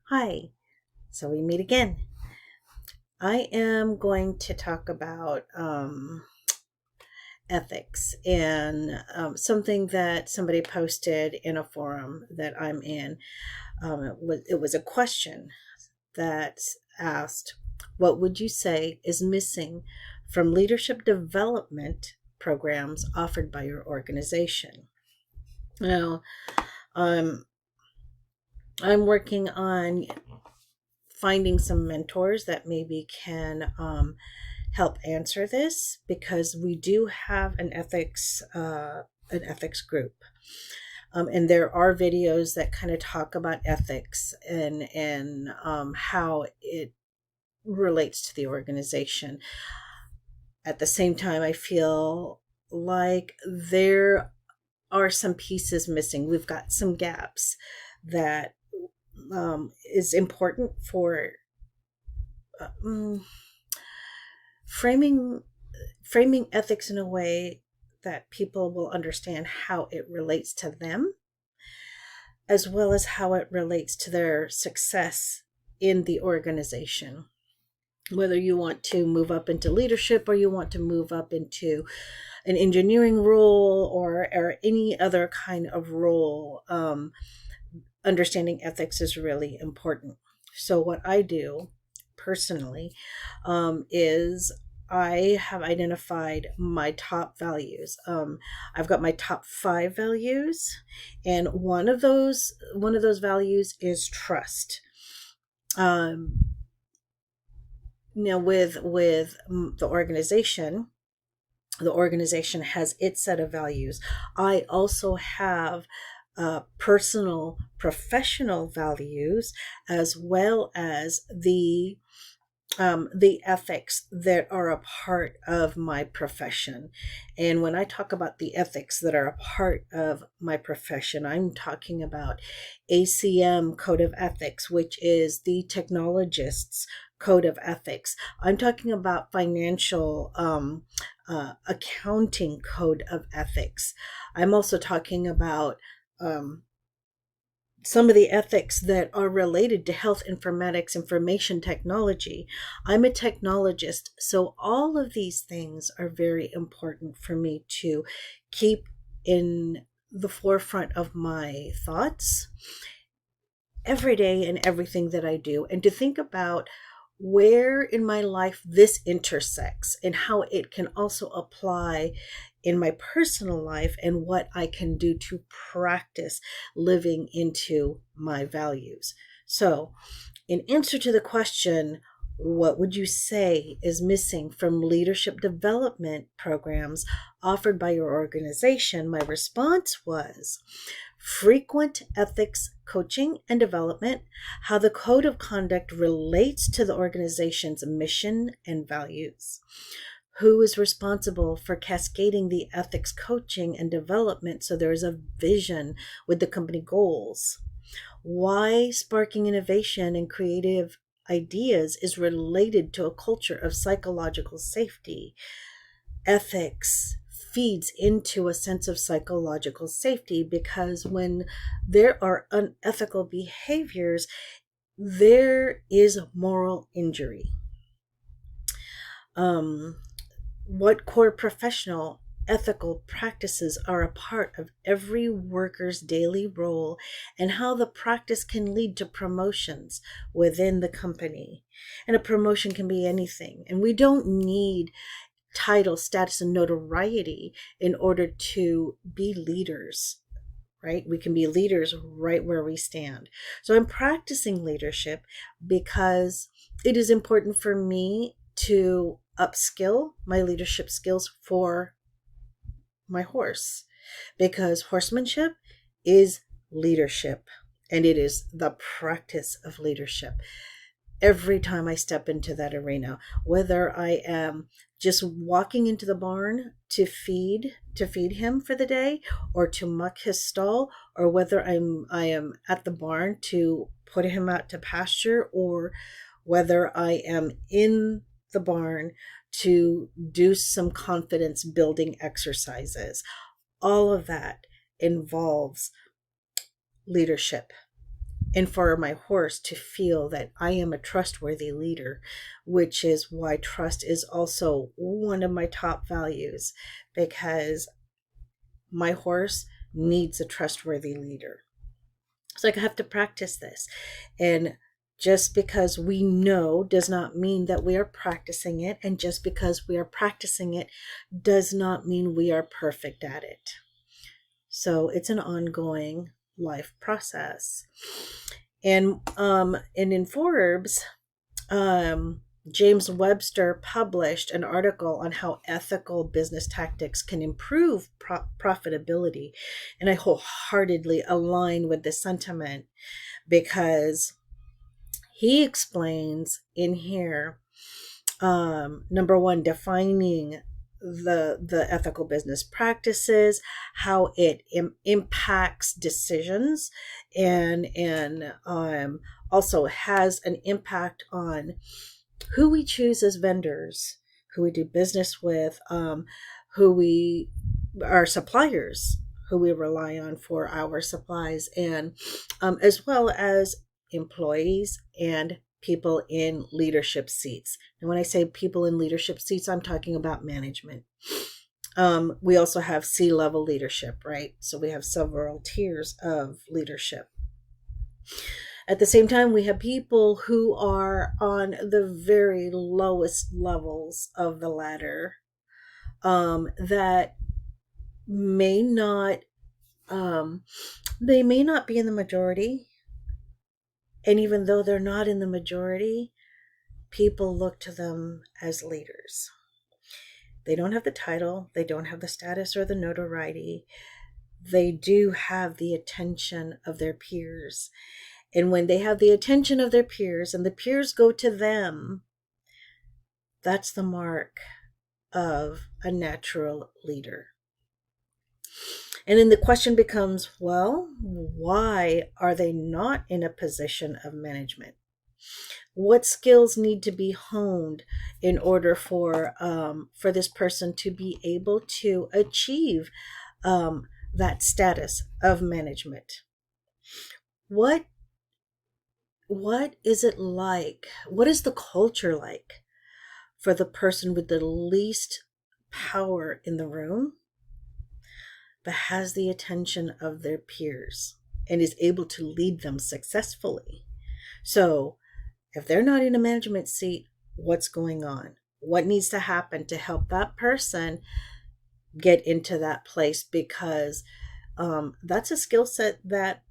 Hi, so we meet again. I am going to talk about ethics and something that somebody posted in a forum that I'm in. It was a question that asked, "What would you say is missing from leadership development programs offered by your organization?" Now, um, I'm working on finding some mentors that maybe can help answer this because we do have an ethics group, and there are videos that kind of talk about ethics and how it relates to the organization. At the same time, I feel like there are some pieces missing. We've got some gaps that is important for uh, mm, framing framing ethics in a way that people will understand how it relates to them as well as how it relates to their success in the organization, whether you want to move up into leadership or you want to move up into an engineering role or any other kind of role. Understanding ethics is really important. So what I do personally is I have identified my top values. I've got my top 5 values, and one of those values is trust. Um, with the organization has its set of values. I also have personal professional values as well as the ethics that are a part of my profession. And when I talk about the ethics that are a part of my profession, I'm talking about ACM Code of Ethics, which is the technologist's code of ethics. I'm talking about financial accounting code of ethics. I'm also talking about um, some of the ethics that are related to health informatics, information technology. I'm a technologist, so all of these things are very important for me to keep in the forefront of my thoughts every day and everything that I do, and to think about where in my life this intersects and how it can also apply in my personal life and what I can do to practice living into my values. So, in answer to the question, what would you say is missing from leadership development programs offered by your organization? My response was frequent ethics coaching and development, how the code of conduct relates to the organization's mission and values, who is responsible for cascading the ethics coaching and development so there is a vision with the company goals, why sparking innovation and creative ideas is related to a culture of psychological safety. Ethics feeds into a sense of psychological safety because when there are unethical behaviors, there is moral injury. Um, what core professional ethical practices are a part of every worker's daily role and how the practice can lead to promotions within the company. And a promotion can be anything. And we don't need title, status, and notoriety in order to be leaders, right? We can be leaders right where we stand. So I'm practicing leadership because it is important for me to upskill my leadership skills for my horse, because horsemanship is leadership and it is the practice of leadership every time I step into that arena, whether I am just walking into the barn to feed him for the day or to muck his stall, or whether I am at the barn to put him out to pasture, or whether I am in the barn to do some confidence building exercises. All of that involves leadership. and for my horse to feel that I am a trustworthy leader, which is why trust is also one of my top values, because my horse needs a trustworthy leader. It's like I have to practice this. And just because we know does not mean that we are practicing it. And just because we are practicing it does not mean we are perfect at it. So it's an ongoing life process. And in Forbes, James Webster published an article on how ethical business tactics can improve profitability. And I wholeheartedly align with this sentiment, because he explains in here, number one, defining the ethical business practices, how it impacts decisions, and also has an impact on who we choose as vendors, who we do business with, who we are suppliers, who we rely on for our supplies, and as well as employees and people in leadership seats. And when I say people in leadership seats, I'm talking about management. We also have C-level leadership, right? So we have several tiers of leadership. At the same time, we have people who are on the very lowest levels of the ladder, that may not, they may not be in the majority. And even though they're not in the majority, people look to them as leaders. They don't have the title, they don't have the status or the notoriety. They do have the attention of their peers. And when they have the attention of their peers and the peers go to them, that's the mark of a natural leader. And then the question becomes, well, why are they not in a position of management? What skills need to be honed in order for this person to be able to achieve that status of management? What is it like? What is the culture like for the person with the least power in the room, but has the attention of their peers and is able to lead them successfully? So if they're not in a management seat, what's going on? What needs to happen to help that person get into that place? Because that's a skill set that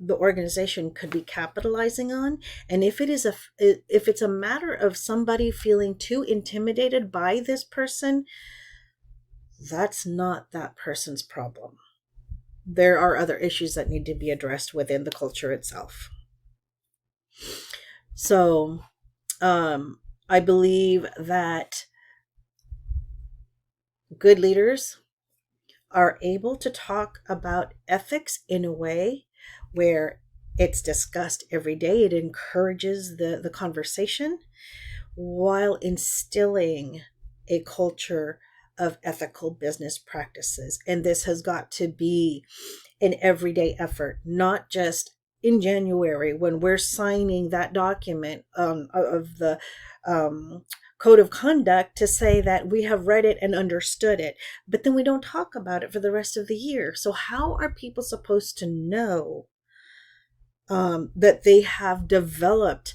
the organization could be capitalizing on. And if it's a matter of somebody feeling too intimidated by this person, that's not that person's problem. There are other issues that need to be addressed within the culture itself. So I believe that good leaders are able to talk about ethics in a way where it's discussed every day. It encourages the conversation while instilling a culture of ethical business practices. And this has got to be an everyday effort, not just in January when we're signing that document of the code of conduct to say that we have read it and understood it, but then we don't talk about it for the rest of the year. So how are people supposed to know that they have developed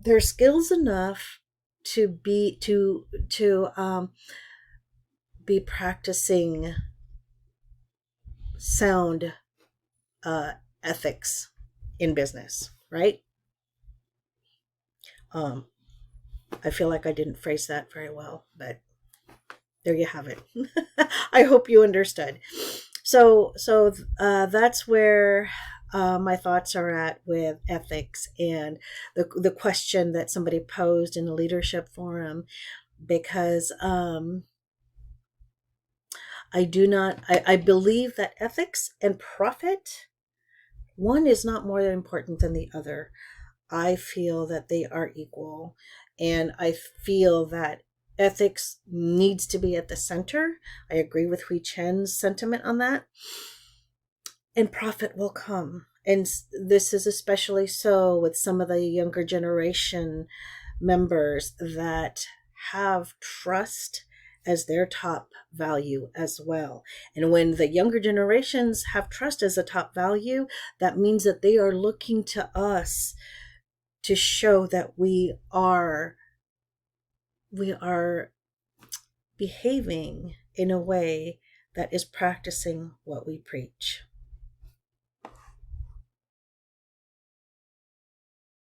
their skills enough to be practicing sound ethics in business, right? I feel like I didn't phrase that very well, but there you have it. I hope you understood. So that's where my thoughts are at with ethics and the question that somebody posed in the leadership forum, because I believe that ethics and profit, one is not more important than the other. I feel that they are equal, and I feel that ethics needs to be at the center. I agree with Hui Chen's sentiment on that. And profit will come And this is especially so with some of the younger generation members that have trust as their top value as well. And when the younger generations have trust as a top value, that means that they are looking to us to show that we are behaving in a way that is practicing what we preach.